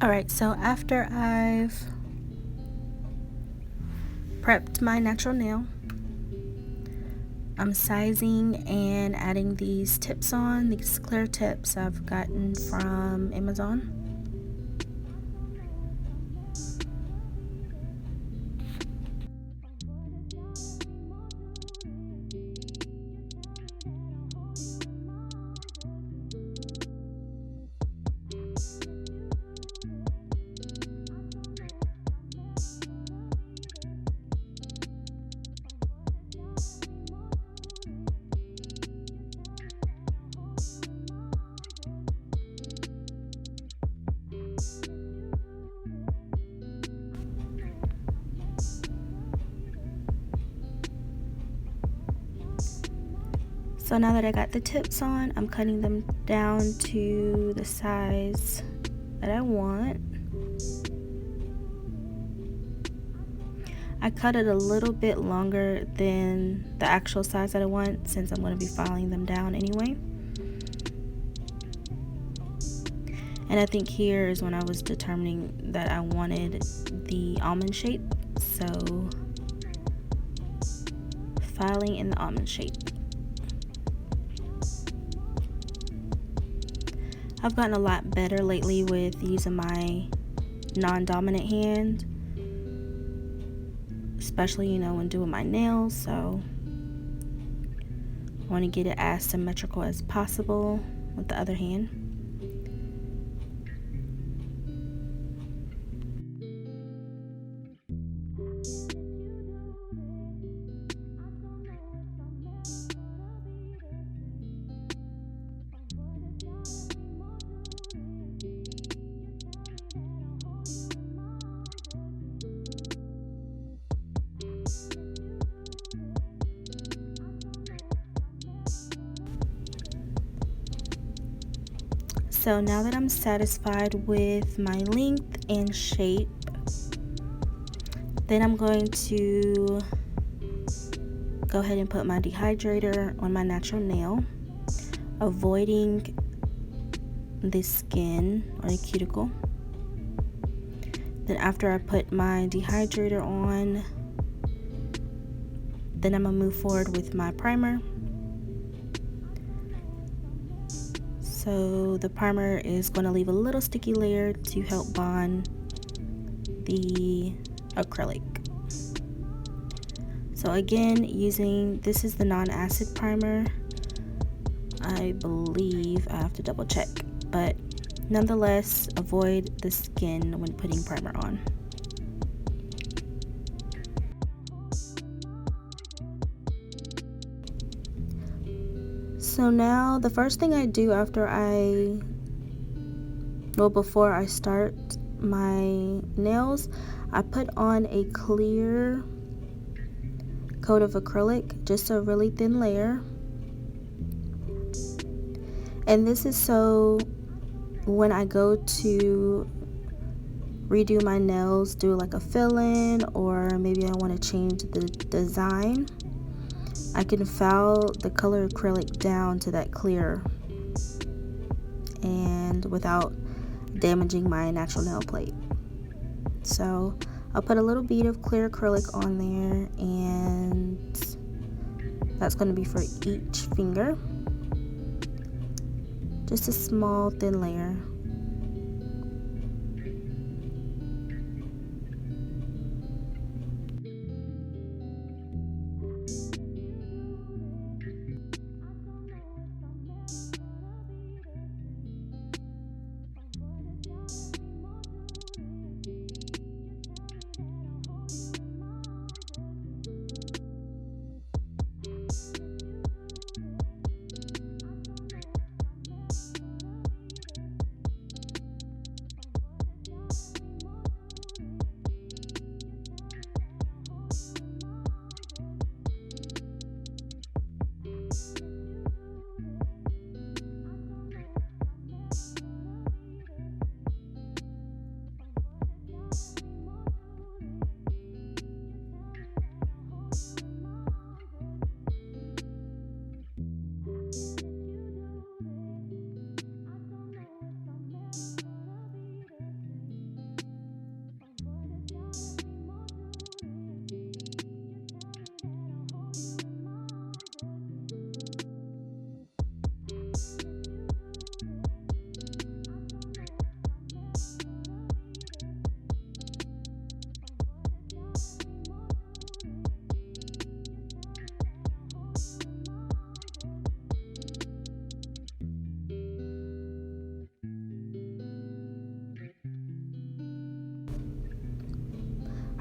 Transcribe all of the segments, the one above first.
Alright, so after I've prepped my natural nail, I'm sizing and adding these tips on, these clear tips I've gotten from Amazon. So now that I got the tips on, I'm cutting them down to the size that I want. I cut it a little bit longer than the actual size that I want since I'm going to be filing them down anyway. And I think here is when I was determining that I wanted the almond shape. So filing in the almond shape. I've gotten a lot better lately with using my non-dominant hand, especially when doing my nails, so I want to get it as symmetrical as possible with the other hand. So now that I'm satisfied with my length and shape, then I'm going to go ahead and put my dehydrator on my natural nail, avoiding the skin or the cuticle. Then after I put my dehydrator on, then I'm gonna move forward with my primer. So the primer is going to leave a little sticky layer to help bond the acrylic. So again, this is the non-acid primer. I believe, I have to double check, but nonetheless, avoid the skin when putting primer on. So now the first thing I do before I start my nails, I put on a clear coat of acrylic, just a really thin layer. And this is so when I go to redo my nails, do like a fill-in, or maybe I want to change the design, I can foul the color acrylic down to that clear and without damaging my natural nail plate. So I'll put a little bead of clear acrylic on there, and that's going to be for each finger. Just a small thin layer.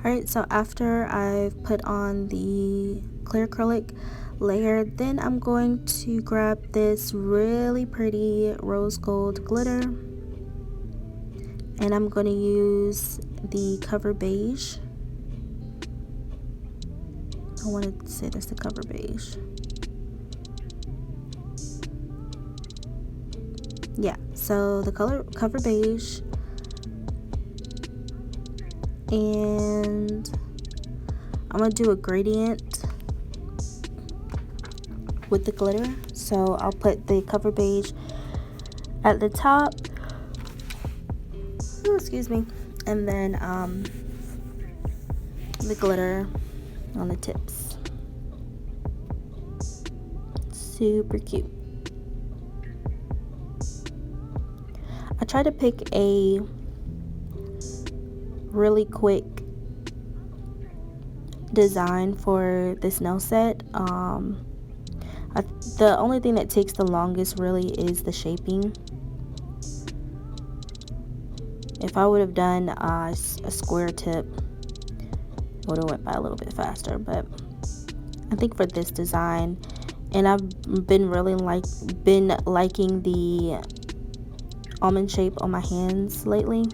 Alright, so after I've put on the clear acrylic layer, then I'm going to grab this really pretty rose gold glitter, and I'm going to use the Cover Beige. I wanted to say that's the Cover Beige. Yeah, so the color Cover Beige, and I'm gonna do a gradient with the glitter. So I'll put the Cover Beige at the top, excuse me, and then the glitter on the tips. Super cute. I try to pick a really quick design for this nail set. The only thing that takes the longest really is the shaping. If I would have done a square tip, it would have went by a little bit faster, but I think for this design, and I've been really liking the almond shape on my hands lately.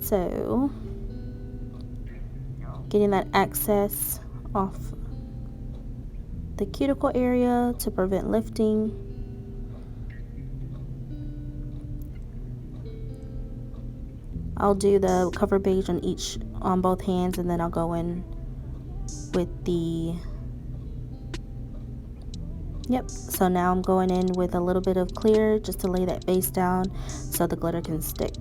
So getting that excess off the cuticle area to prevent lifting. I'll do the Cover Beige on both hands, and then I'll go in with the so now I'm going in with a little bit of clear just to lay that base down so the glitter can stick.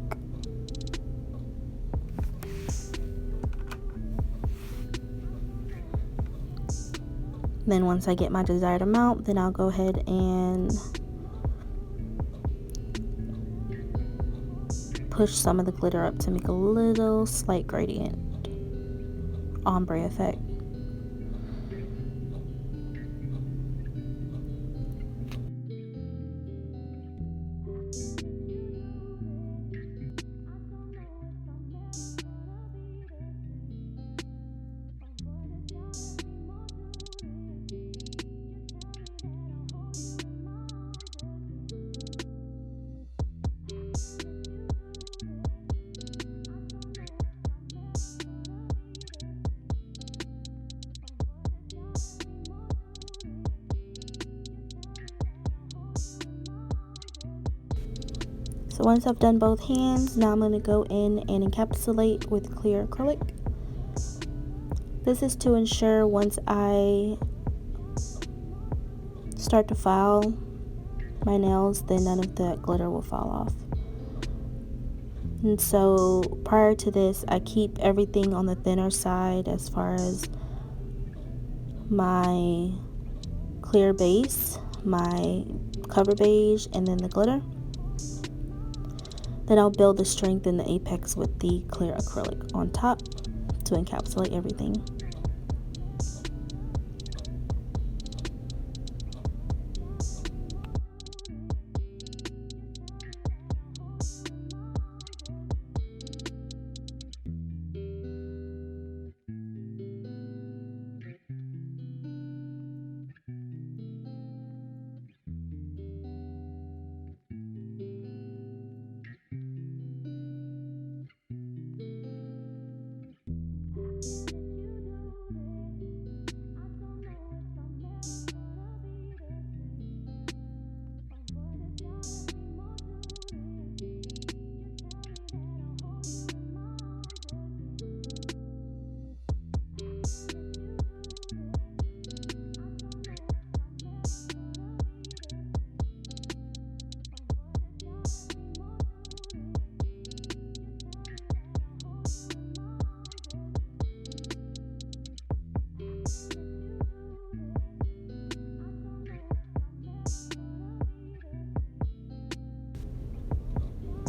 Then once I get my desired amount, then I'll go ahead and push some of the glitter up to make a little slight gradient, ombre effect. So once I've done both hands, now I'm going to go in and encapsulate with clear acrylic. This is to ensure once I start to file my nails, then none of the glitter will fall off. And so prior to this, I keep everything on the thinner side as far as my clear base, my Cover Beige, and then the glitter. Then I'll build the strength in the apex with the clear acrylic on top to encapsulate everything.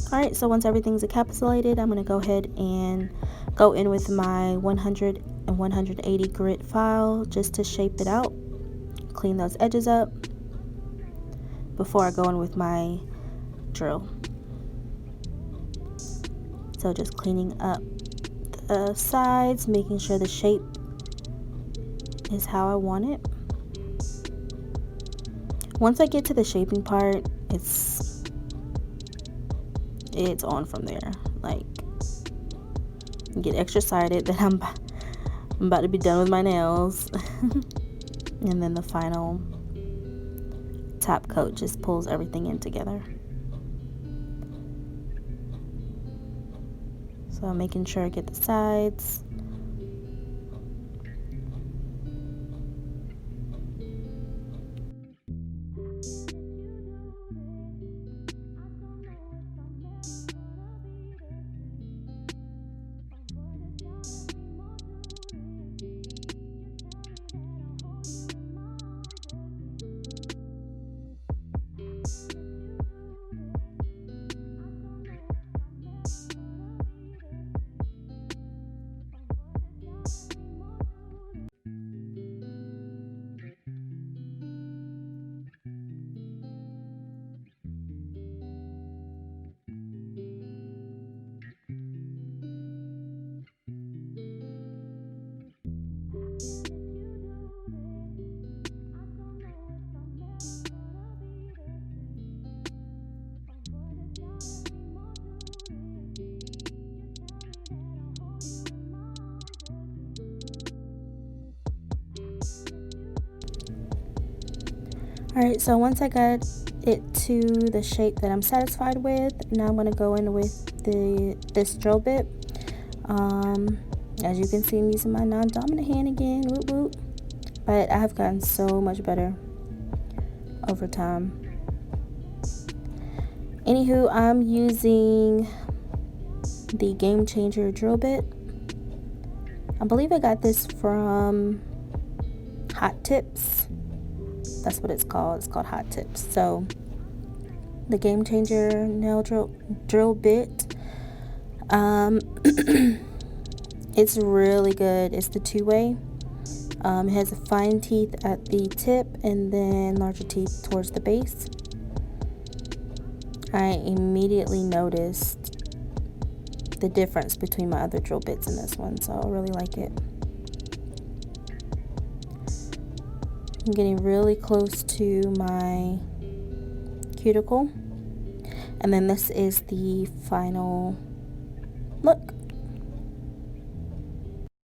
Alright, so once everything's encapsulated, I'm going to go ahead and go in with my 100 and 180 grit file just to shape it out, clean those edges up before I go in with my drill. So So just cleaning up the sides, making sure the shape is how I want it. Once I get to the shaping part, it's on from there. Like, get extra excited that I'm about to be done with my nails. And then the final top coat just pulls everything in together. So I'm making sure I get the sides. Alright, so once I got it to the shape that I'm satisfied with, now I'm going to go in with this drill bit. As you can see, I'm using my non-dominant hand again, whoop whoop. But I have gotten so much better over time. Anywho, I'm using the Game Changer drill bit. I believe I got this from Hot Tips. That's what it's called. It's called Hot Tips. So the Game Changer nail drill bit. It's really good. It's the two-way. It has fine teeth at the tip and then larger teeth towards the base. I immediately noticed the difference between my other drill bits and this one, so I really like it. I'm getting really close to my cuticle, and then this is the final look.